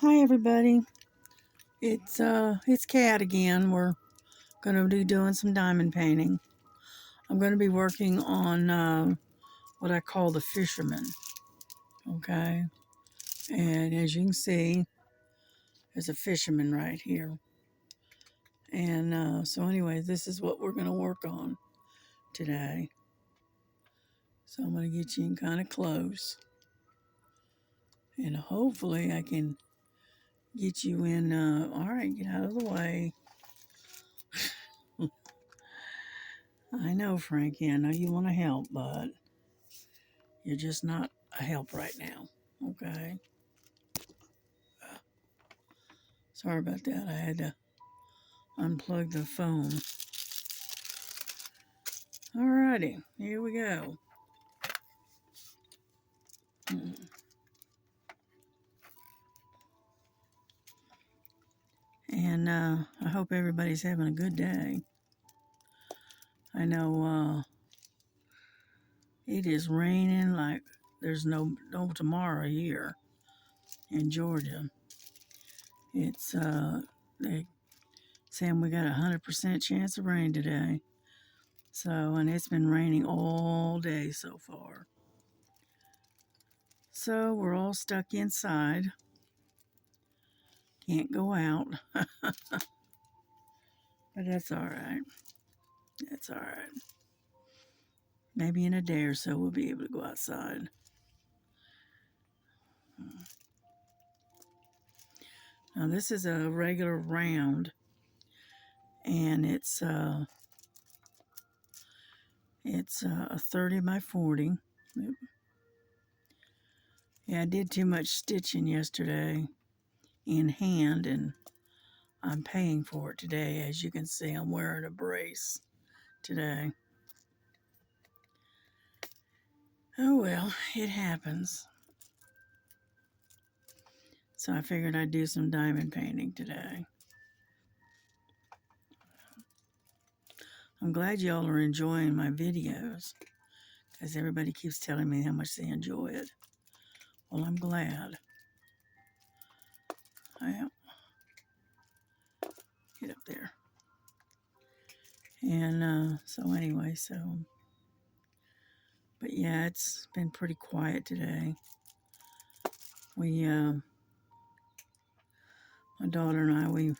Hi everybody. It's Kat again. We're gonna be doing some diamond painting. I'm gonna be working on what I call the Fisherman. Okay, and as you can see, there's a fisherman right here. And so anyway, this is what we're gonna work on today. So I'm gonna get you in kind of close, and hopefully I can get you in. All right, get out of the way. I know, Frankie. I know you want to help, but you're just not a help right now. Okay. Sorry about that. I had to unplug the phone. Alrighty, here we go. And I hope everybody's having a good day. I know it is raining like there's no tomorrow here in Georgia. It's they saying we got 100% chance of rain today. So, and it's been raining all day so far. So we're all stuck inside. Can't go out. But that's all right. That's all right. Maybe in a day or so we'll be able to go outside. Now this is a regular round, and it's a 30 by 40. Yep. Yeah, I did too much stitching yesterday in hand, and I'm paying for it today. As you can see, I'm wearing a brace today. Oh well, it happens. So I figured I'd do some diamond painting today. I'm glad y'all are enjoying my videos, because everybody keeps telling me how much they enjoy it. Well, I'm glad. Well, get up there. And so anyway, but yeah, it's been pretty quiet today. We, my daughter and we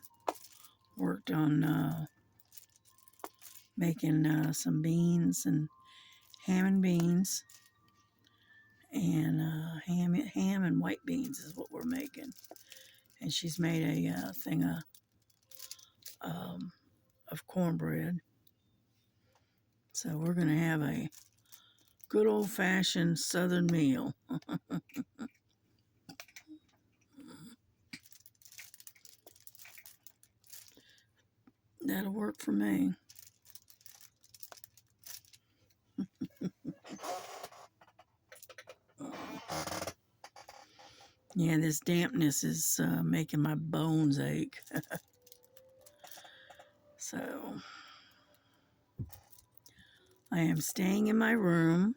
worked on making some beans and ham and beans, and ham and white beans is what we're making. And she's made a thing of cornbread. So we're gonna have a good old-fashioned Southern meal. That'll work for me. Yeah, this dampness is making my bones ache. So I am staying in my room,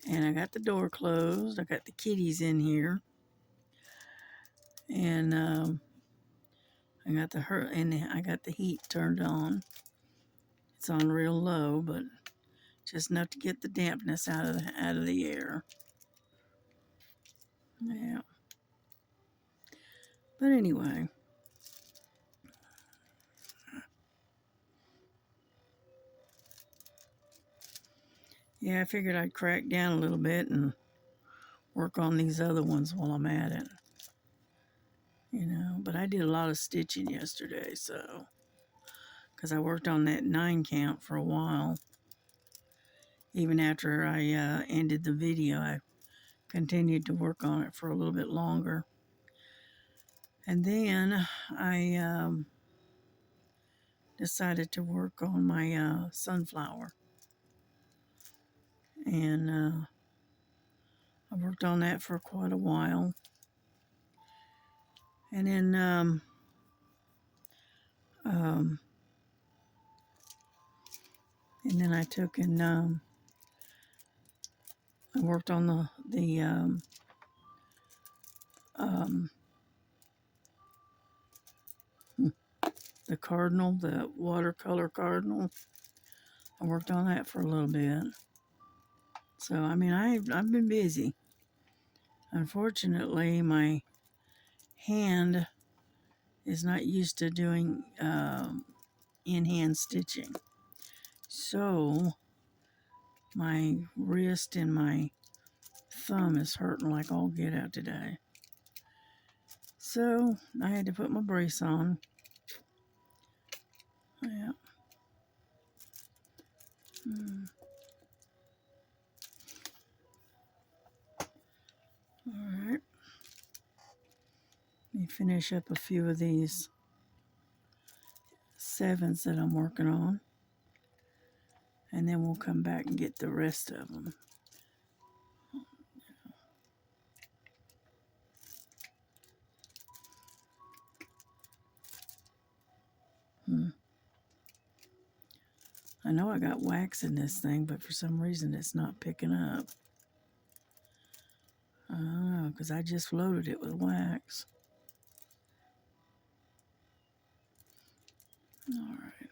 and I got the door closed. I got the kitties in here, and I got the heat turned on. It's on real low, but just enough to get the dampness out of the air. Yeah. But anyway. Yeah, I figured I'd crack down a little bit and work on these other ones while I'm at it. But I did a lot of stitching yesterday, so, because I worked on that 9 count for a while. Even after I ended the video, I continued to work on it for a little bit longer. And then I decided to work on my sunflower. And I worked on that for quite a while. And then I took and I worked on the the cardinal, the watercolor cardinal. I worked on that for a little bit. So, I mean, I've been busy. Unfortunately, my hand is not used to doing in-hand stitching. So, my wrist and my thumb is hurting like all get out today. So, I had to put my brace on. Yeah. All right. Let me finish up a few of these 7s that I'm working on. And then we'll come back and get the rest of them. I know I got wax in this thing, but for some reason it's not picking up. I don't know, because I just loaded it with wax. All right.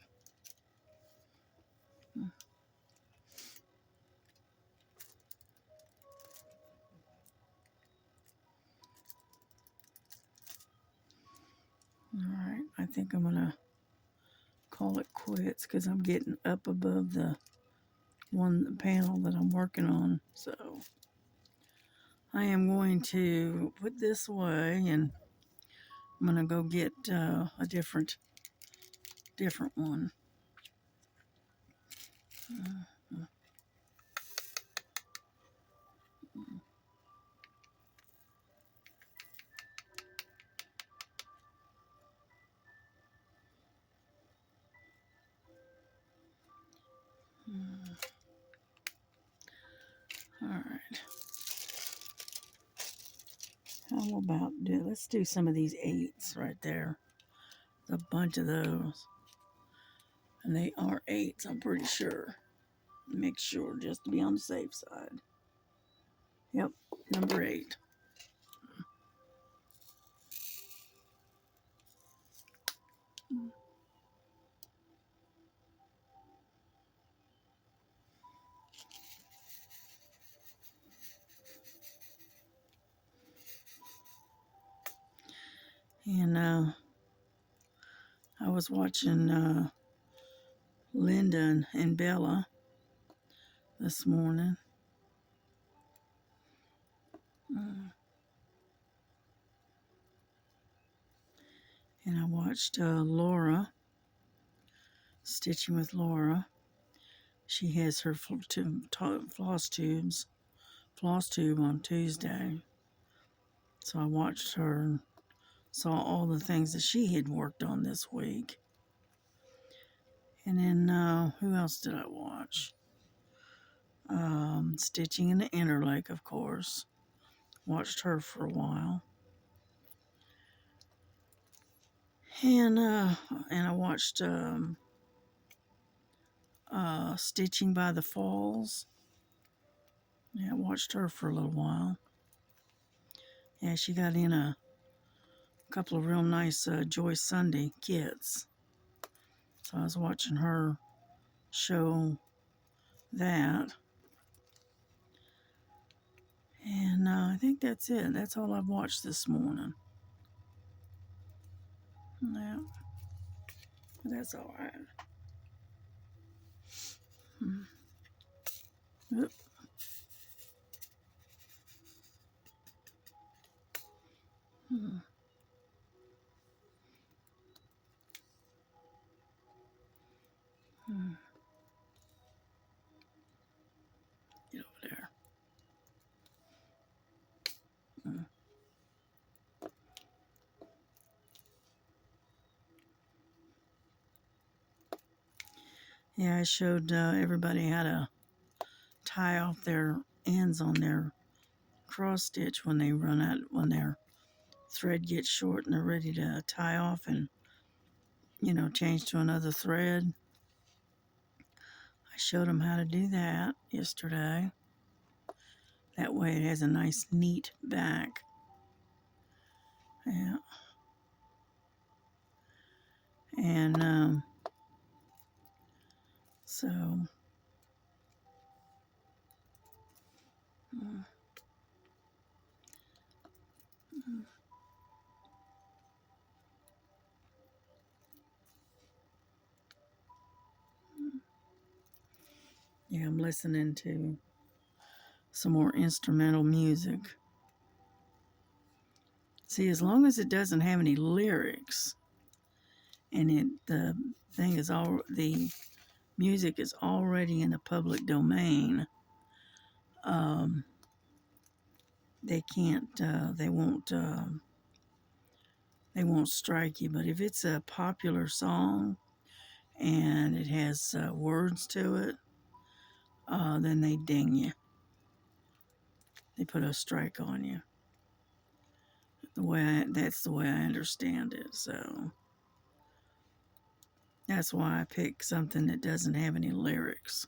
All right. I think I'm going to call it quits because I'm getting up above the one panel that I'm working on. So I am going to put this away and I'm going to go get a different one. All right. How about let's do some of these 8s right there. There's a bunch of those. And they are 8s, I'm pretty sure. Make sure just to be on the safe side. Yep, number 8. And I was watching Linda and Bella this morning. And I watched Laura, Stitching with Laura. She has her floss tube on Tuesday. So I watched her and saw all the things that she had worked on this week. And then who else did I watch? Stitching in the Interlake, of course. Watched her for a while. And I watched Stitching by the Falls. Yeah, I watched her for a little while. Yeah, she got in a couple of real nice Joy Sunday kits. So I was watching her show that. And I think that's it. That's all I've watched this morning. Yeah, that's all right. Oop. Get over there. Yeah, I showed everybody how to tie off their ends on their cross stitch when they run out, when their thread gets short and they're ready to tie off and, change to another thread. I showed them how to do that yesterday. That way it has a nice neat back. Yeah. And So, yeah, I'm listening to some more instrumental music. See, as long as it doesn't have any lyrics and the thing is all the music is already in the public domain, um, they can't, they won't strike you. But if it's a popular song and it has words to it, then they ding you. They put a strike on you. That's the way I understand it. So that's why I pick something that doesn't have any lyrics.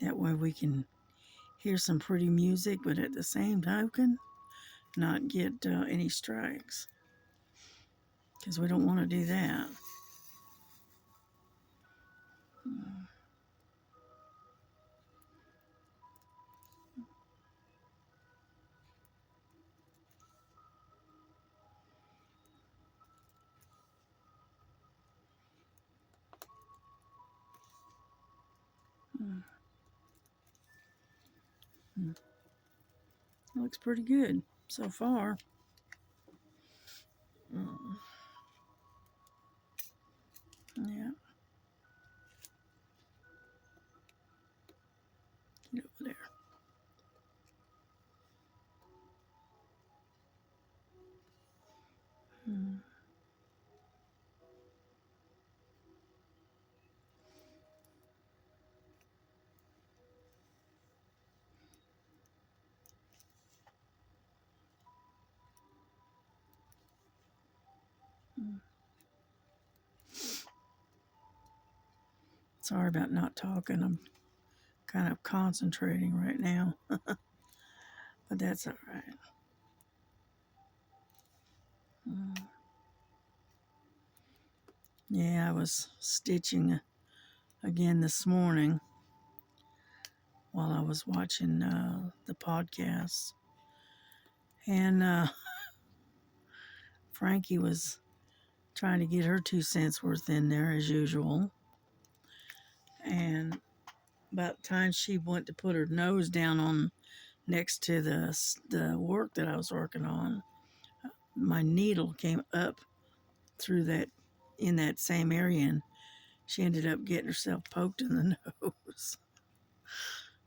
That way we can hear some pretty music, but at the same token, not get any strikes. Because we don't want to do that. It looks pretty good so far. Yeah, get over there. Sorry about not talking. I'm kind of concentrating right now, but that's all right. Yeah, I was stitching again this morning while I was watching the podcast, and Frankie was trying to get her 2 cents worth in there as usual. And about the time she went to put her nose down on next to the work that I was working on, my needle came up through that in that same area, and she ended up getting herself poked in the nose.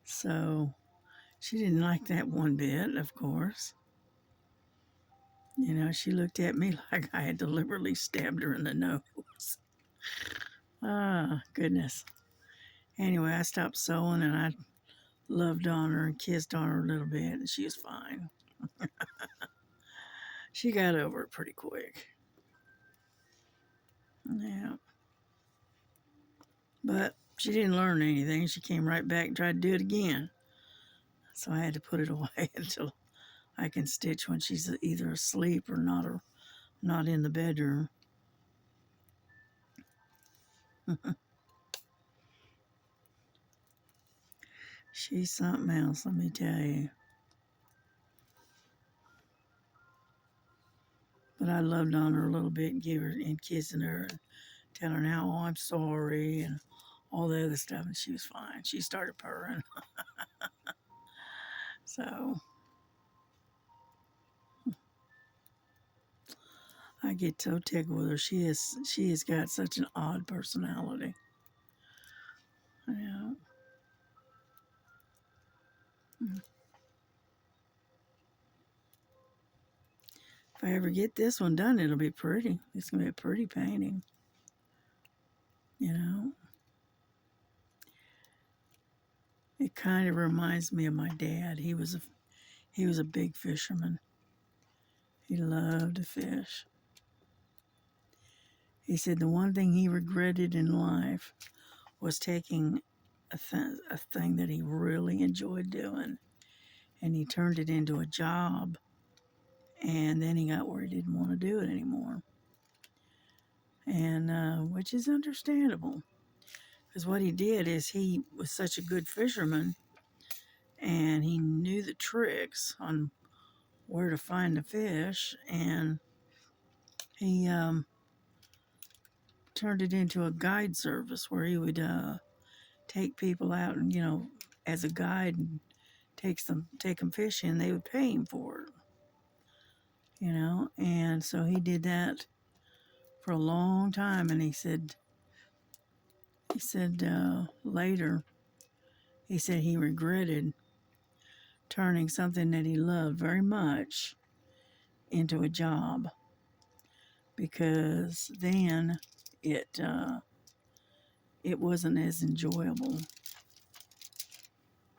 So she didn't like that one bit, of course. You know, she looked at me like I had deliberately stabbed her in the nose. Ah, goodness. Anyway, I stopped sewing and I loved on her and kissed on her a little bit, and she was fine. She got over it pretty quick. Yeah. But she didn't learn anything. She came right back and tried to do it again. So I had to put it away until I can stitch when she's either asleep or not in the bedroom. She's something else, let me tell you. But I loved on her a little bit and gave her and kissing her and telling her how I'm sorry and all the other stuff, and she was fine. She started purring. So I get so tickled with her. She has got such an odd personality. Yeah. If I ever get this one done, it'll be pretty. It's gonna be a pretty painting. You know. It kind of reminds me of my dad. He was a big fisherman. He loved to fish. He said the one thing he regretted in life was taking a thing that he really enjoyed doing, and he turned it into a job, And then he got where he didn't want to do it anymore. And which is understandable. Because what he did is he was such a good fisherman and he knew the tricks on where to find the fish. And he turned it into a guide service where he would take people out and, as a guide and take them fishing. They would pay him for it. And so he did that for a long time. And he said later, he said he regretted turning something that he loved very much into a job because then it wasn't as enjoyable.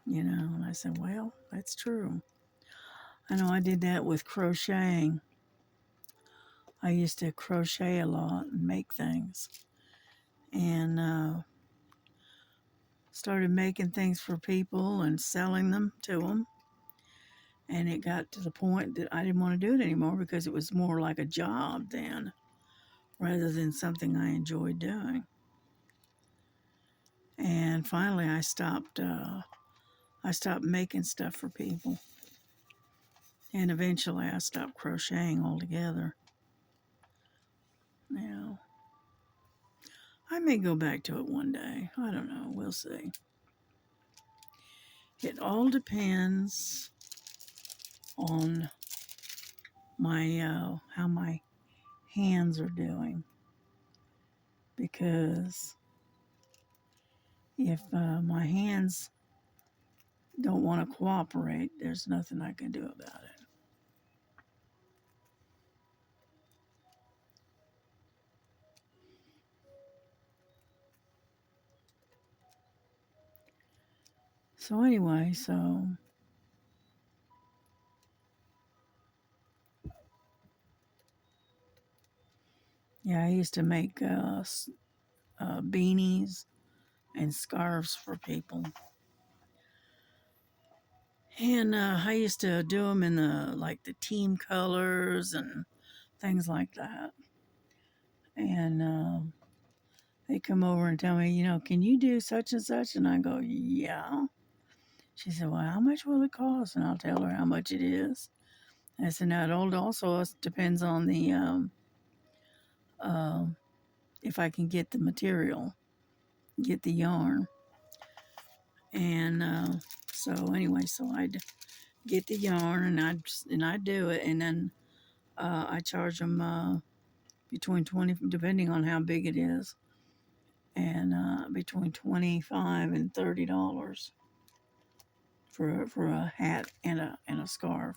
And I said, well, that's true. I know I did that with crocheting. I used to crochet a lot and make things, and started making things for people and selling them to them. And it got to the point that I didn't want to do it anymore because it was more like a job then rather than something I enjoyed doing. And finally, I stopped making stuff for people. And eventually, I stopped crocheting altogether. Now, I may go back to it one day. I don't know. We'll see. It all depends on my how my hands are doing. Because if my hands don't want to cooperate, there's nothing I can do about it. So anyway, yeah, I used to make beanies and scarves for people. And I used to do them in the team colors and things like that. And they come over and tell me, can you do such and such? And I go, yeah. She said, well, how much will it cost? And I'll tell her how much it is. I said, now it also depends on the uh, if I can get the material, get the yarn. And so anyway, so I'd get the yarn and I'd do it, and then I charge them between 20, depending on how big it is, and between $25 and $30 for a hat and a scarf.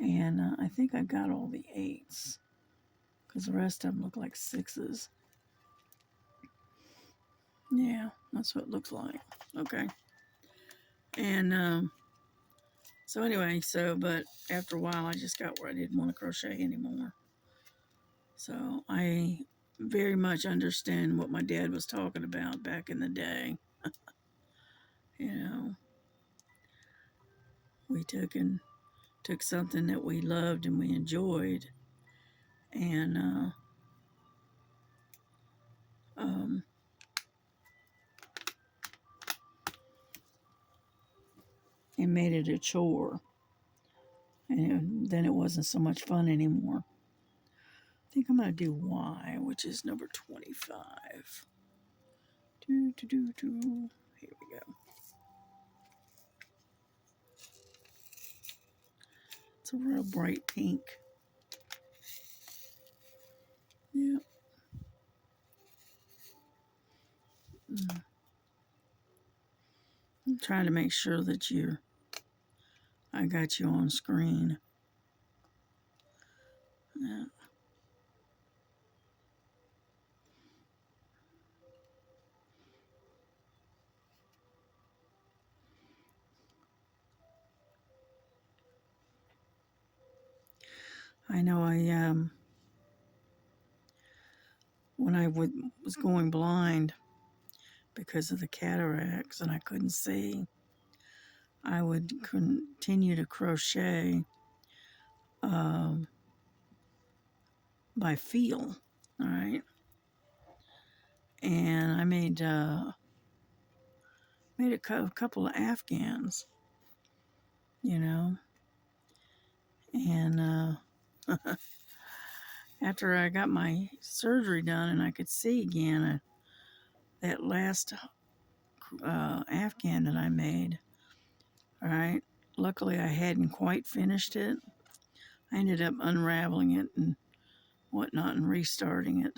And I think I got all the 8s because the rest of them look like 6s. Yeah, that's what it looks like. Okay. And so anyway, but after a while, I just got where I didn't want to crochet anymore. So I very much understand what my dad was talking about back in the day. You know, we took something that we loved and we enjoyed, and um, and made it a chore, and then it wasn't so much fun anymore. I think I'm gonna do Y, which is number 25. Do do do do. Here we go. It's a real bright pink. Yeah. I'm trying to make sure that I got you on screen. Yeah. I know when I was going blind because of the cataracts and I couldn't see, I would continue to crochet um, by feel. All right. And I made a couple of Afghans, you know. And after I got my surgery done and I could see again, that last Afghan that I made, all right, luckily I hadn't quite finished it. I ended up unraveling it and whatnot and restarting it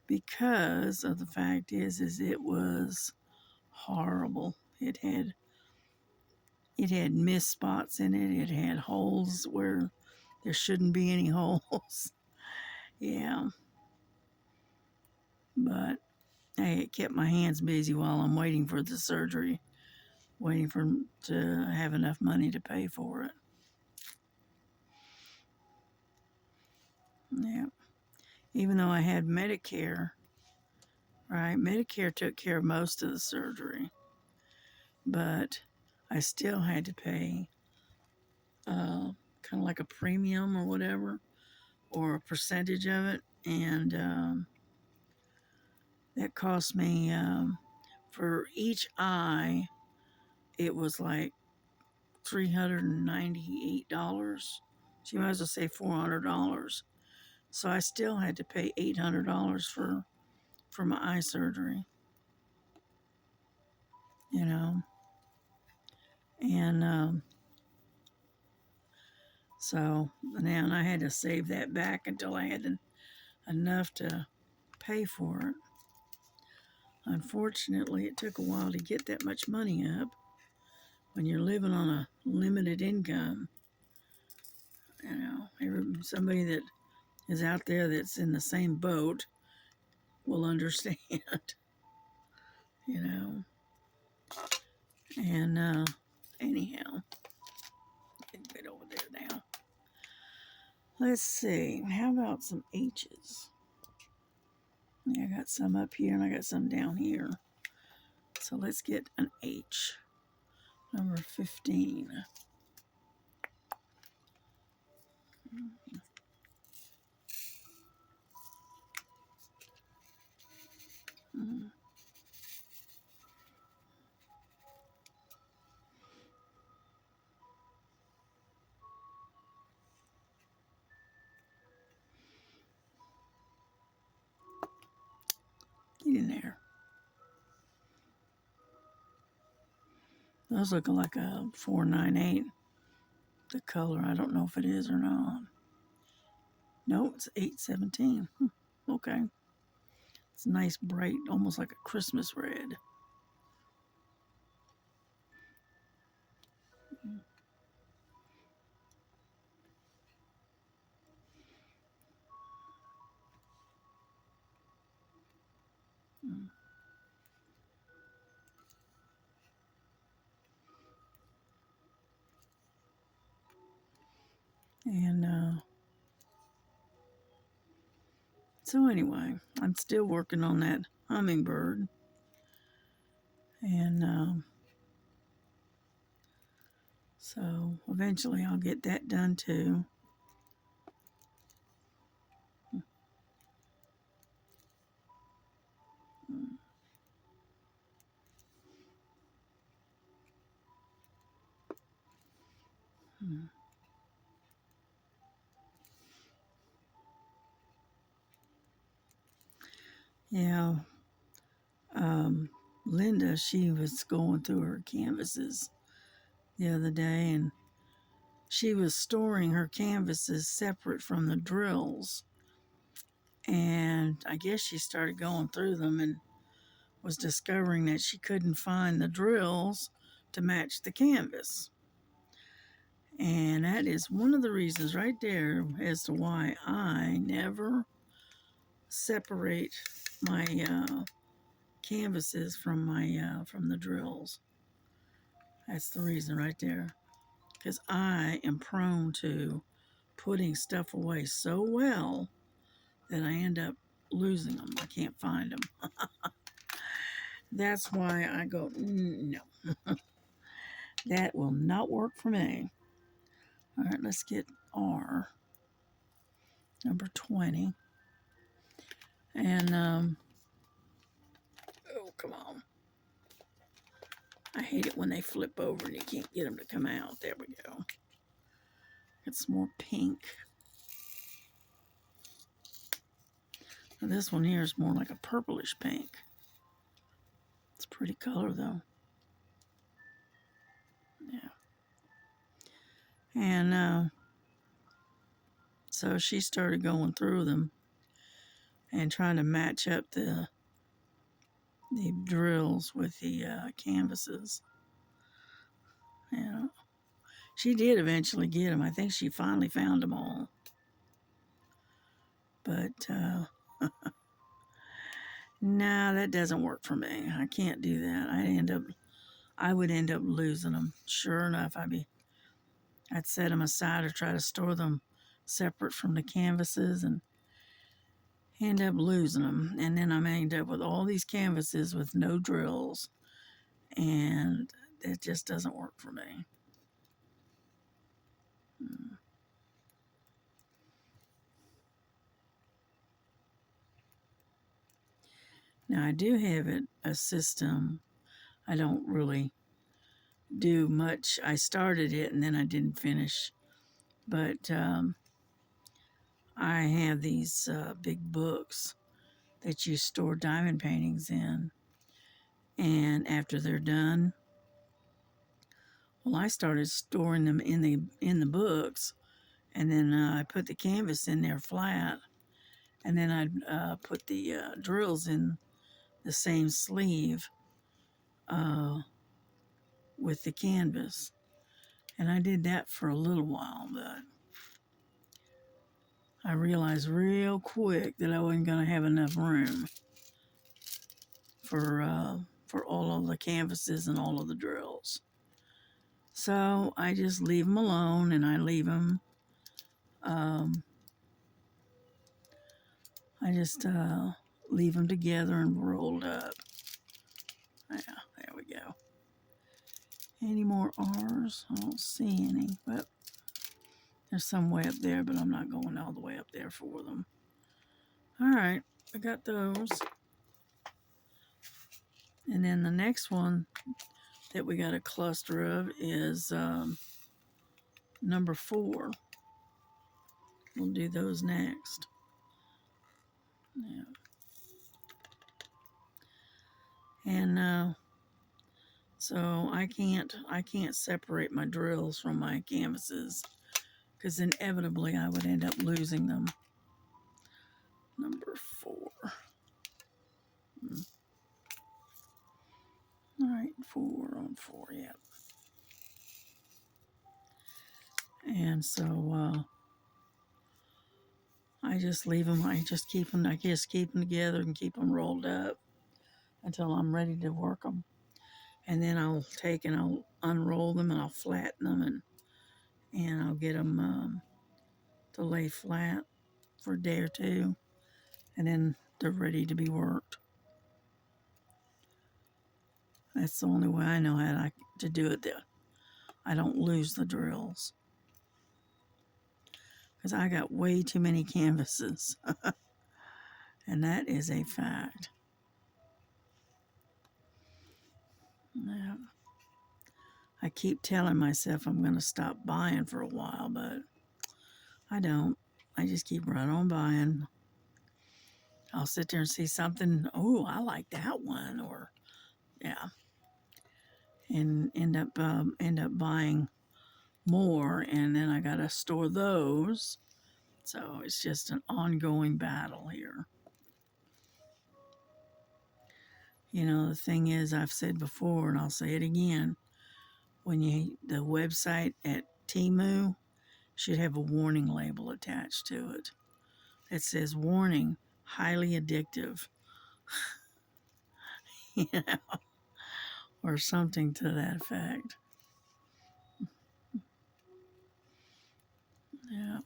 because of the fact is it was horrible. It had missed spots in it. It had holes where there shouldn't be any holes. Yeah, but hey, it kept my hands busy while I'm waiting for the surgery, waiting for to have enough money to pay for it. Yeah, even though I had Medicare, right? Medicare took care of most of the surgery, but I still had to pay kind of like a premium or whatever, or a percentage of it, and that cost me for each eye. It was like $398. So you might as well say $400. So I still had to pay $800 for my eye surgery, you know, and so now I had to save that back until I had enough to pay for it. Unfortunately, it took a while to get that much money up when you're living on a limited income. You know, somebody that is out there that's in the same boat will understand, you know. And anyhow, get over there now. Let's see. How about some H's? Yeah, I got some up here and I got some down here. So let's get an H. Number 15. Mm, get in there. Those look like a 498. The color, I don't know if it is or not. No, it's 817. Okay. It's nice, bright, almost like a Christmas red. Mm. And so anyway, I'm still working on that hummingbird. And so eventually I'll get that done too. Mm. Yeah. Linda, she was going through her canvases the other day and she was storing her canvases separate from the drills. And I guess she started going through them and was discovering that she couldn't find the drills to match the canvas. And that is one of the reasons right there as to why I never separate my canvases from from the drills. That's the reason right there. Because I am prone to putting stuff away so well that I end up losing them. I can't find them. That's why I go, no. That will not work for me. All right, let's get R, number 20. And, oh, come on. I hate it when they flip over and you can't get them to come out. There we go. It's more pink. Now this one here is more like a purplish pink. It's a pretty color though. Yeah. And so she started going through them and trying to match up the drills with the canvases. Yeah. She did eventually get them. I think she finally found them all. But no, that doesn't work for me. I can't do that. I would end up losing them. Sure enough, I'd set them aside or try to store them separate from the canvases and end up losing them. And then I may end up with all these canvases with no drills, and it just doesn't work for me. Now, I do have a system. I don't really do much. I started it and then I didn't finish. But I have these big books that you store diamond paintings in. And after they're done, well, I started storing them in the books, and then I put the canvas in there flat, and then I'd put the drills in the same sleeve uh, with the canvas. And I did that for a little while, but I realized real quick that I wasn't going to have enough room for all of the canvases and all of the drills. So I just leave them alone, and I leave them. I just leave them together and rolled up. Yeah, there we go. Any more R's? I don't see any, but there's some way up there, but I'm not going all the way up there for them. All right, I got those. And then the next one that we got a cluster of is number 4. We'll do those next. Yeah. And so I can't separate my drills from my canvases because inevitably I would end up losing them. Number 4. All right, 4 on 4, yep. And so I just leave them. I just keep them together and keep them rolled up until I'm ready to work them. And then I'll take and I'll unroll them and I'll flatten them and I'll get them to lay flat for a day or two, and then they're ready to be worked. That's the only way I know how to do it. There, I don't lose the drills because I got way too many canvases, and that is a fact. Yeah. I keep telling myself I'm going to stop buying for a while, but I don't. I just keep right on buying. I'll sit there and see something. Oh, I like that one, or yeah, and end up buying more, and then I gotta store those. So it's just an ongoing battle here. You know, the thing is, I've said before, and I'll say it again. The website at Temu should have a warning label attached to it that says warning, highly addictive. You know, or something to that effect. Yeah,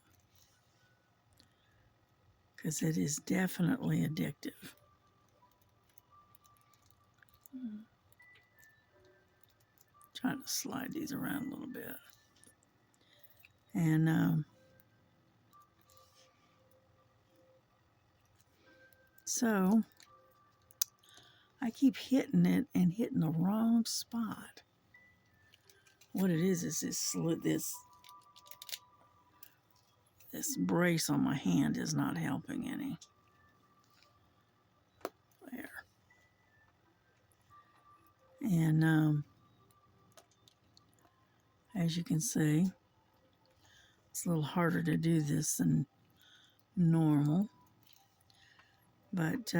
because it is definitely addictive. trying to slide these around a little bit. And so I keep hitting it and hitting the wrong spot. What it is this brace on my hand is not helping any. There. And as you can see, it's a little harder to do this than normal. But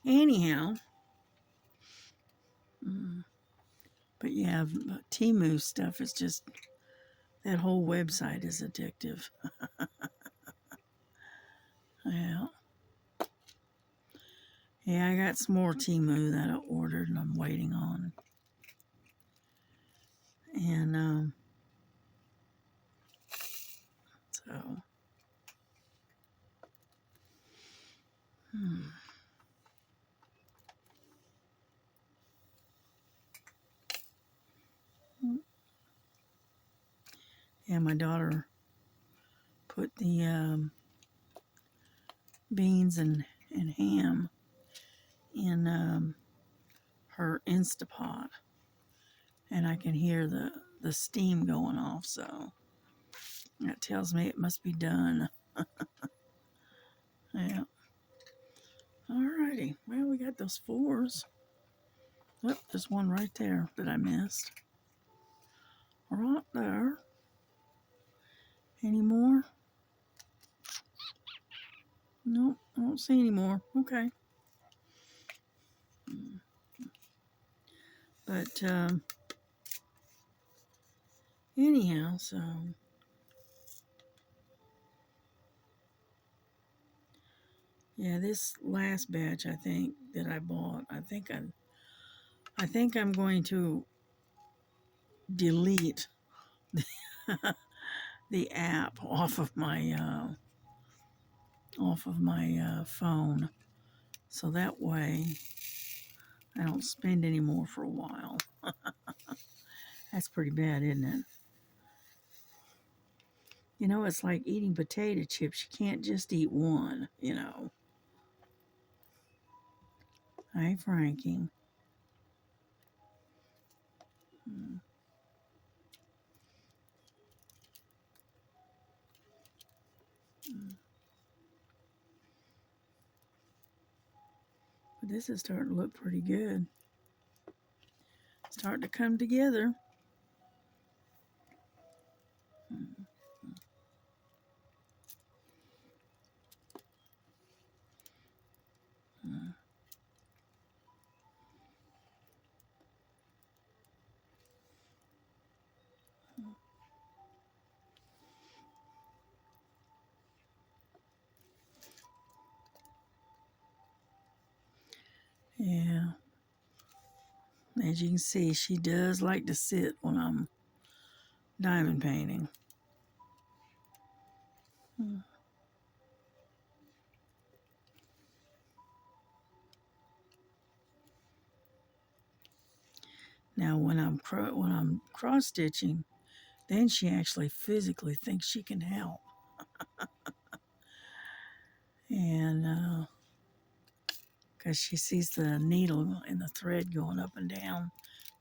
anyhow, but yeah, Temu stuff is just, that whole website is addictive. Yeah. Yeah, I got some more Temu that I ordered and I'm waiting on. And so, yeah, my daughter put the beans and ham in her Instapot, and I can hear the steam going off, so that tells me it must be done. Yeah. Alrighty. Well, we got those 4s. Oh, there's one right there that I missed. Right there. Any more? Nope, I don't see any more. Okay. But anyhow, so yeah, this last batch I think that I bought, I think I'm going to delete the app off of my phone, so that way I don't spend any more for a while. That's pretty bad, isn't it? You know, it's like eating potato chips. You can't just eat one, you know. Hey, Frankie. But this is starting to look pretty good. Starting to come together. Yeah. As you can see, she does like to sit when I'm diamond painting. Now, when I'm cross stitching, then she actually physically thinks she can help, and because she sees the needle and the thread going up and down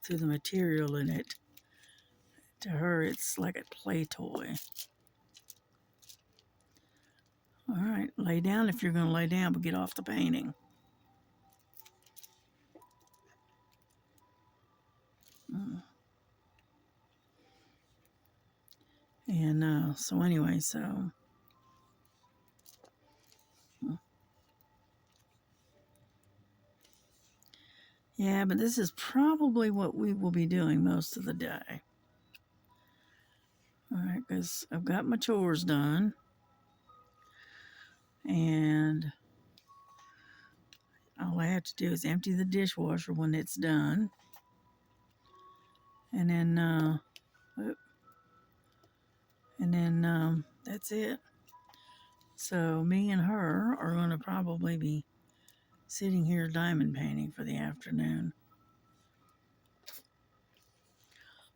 through the material in it. To her, it's like a play toy. All right, lay down if you're going to lay down, but get off the painting. And so anyway, so yeah, but this is probably what we will be doing most of the day. All right, because I've got my chores done, and all I have to do is empty the dishwasher when it's done, and then that's it. So me and her are going to probably be sitting here diamond painting for the afternoon.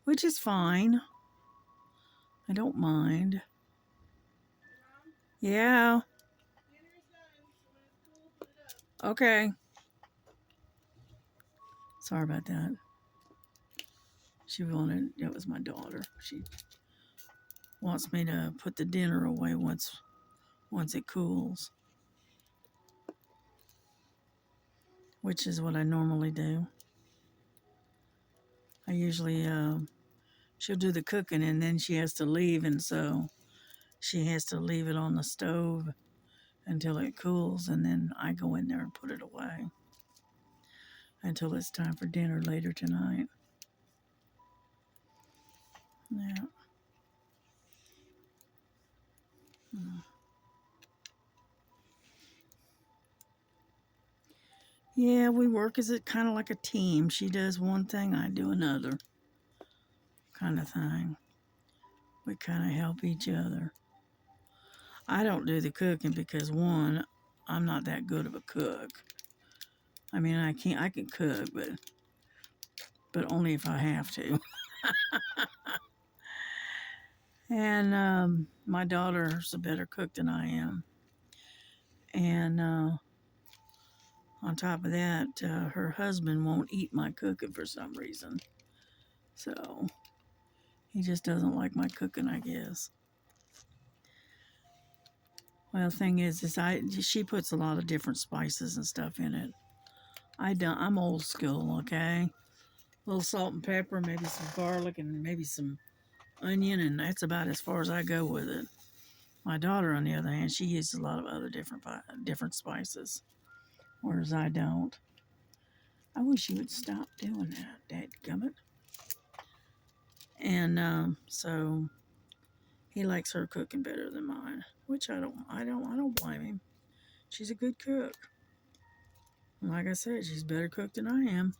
which is fine. I don't mind. Yeah. Okay. Sorry about that. It was my daughter. She wants me to put the dinner away once it cools, which is what I normally do. I usually, she'll do the cooking and then she has to leave, and so she has to leave it on the stove until it cools, and then I go in there and put it away until it's time for dinner later tonight. Yeah. Yeah, we work as a kind of like a team. She does one thing, I do another kind of thing. We kind of help each other. I don't do the cooking because one, I'm not that good of a cook. I mean, I can cook, but only if I have to. And my daughter's a better cook than I am. And on top of that, her husband won't eat my cooking for some reason. So he just doesn't like my cooking, I guess. Well, the thing is she puts a lot of different spices and stuff in it. I don't. I'm old school, okay. A little salt and pepper, maybe some garlic, and maybe some onion, and that's about as far as I go with it. My daughter, on the other hand, she uses a lot of other different spices, whereas I don't. I wish you would stop doing that, dadgummit. And so he likes her cooking better than mine, which I don't blame him. She's a good cook. And like I said, she's better cooked than I am.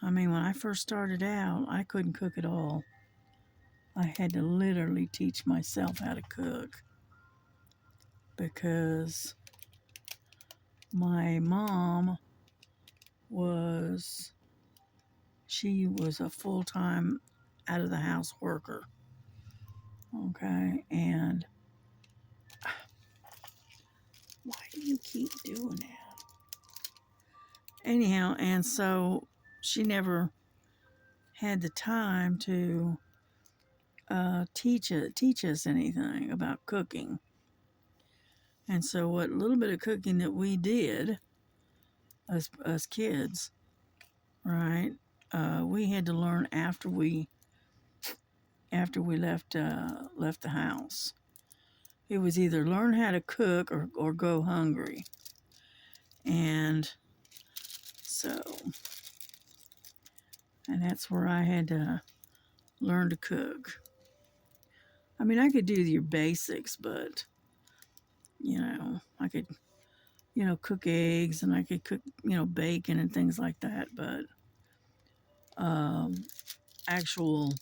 I mean, when I first started out, I couldn't cook at all. I had to literally teach myself how to cook because my mom was she was a full-time out of the house worker. Okay, and why do you keep doing that? Anyhow, and so she never had the time to teach us anything about cooking. And so, what little bit of cooking that we did, us kids, right? We had to learn after we left the house. It was either learn how to cook or go hungry. And so, and that's where I had to learn to cook. I mean, I could do your basics, but I could cook eggs, and I could cook bacon and things like that, but um, actual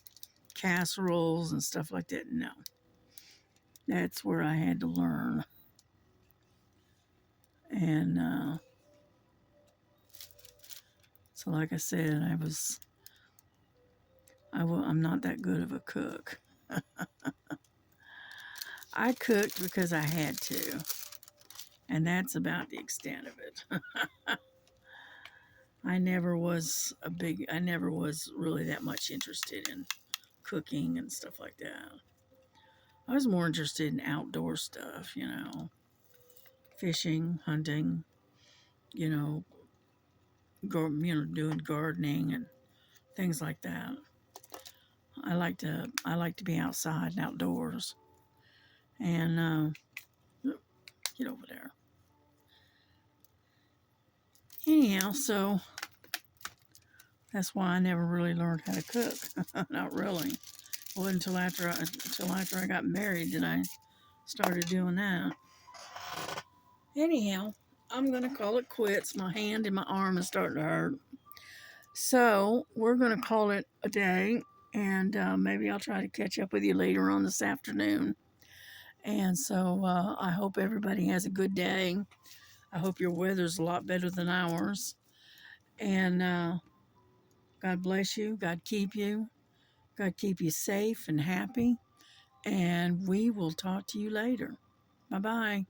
casseroles and stuff like that, no. That's where I had to learn. And so, like I said, I'm not that good of a cook. I cooked because I had to, and that's about the extent of it. I never was really that much interested in cooking and stuff like that. I was more interested in outdoor stuff, fishing, hunting, you know, doing gardening and things like that. I like to be outside and outdoors, and get over there. Anyhow, so that's why I never really learned how to cook. Not really. It wasn't until after I got married that I started doing that. Anyhow, I'm gonna call it quits. My hand and my arm is starting to hurt. So we're gonna call it a day, and maybe I'll try to catch up with you later on this afternoon. And so I hope everybody has a good day. I hope your weather's a lot better than ours. And God bless you. God keep you. God keep you safe and happy. And we will talk to you later. Bye bye.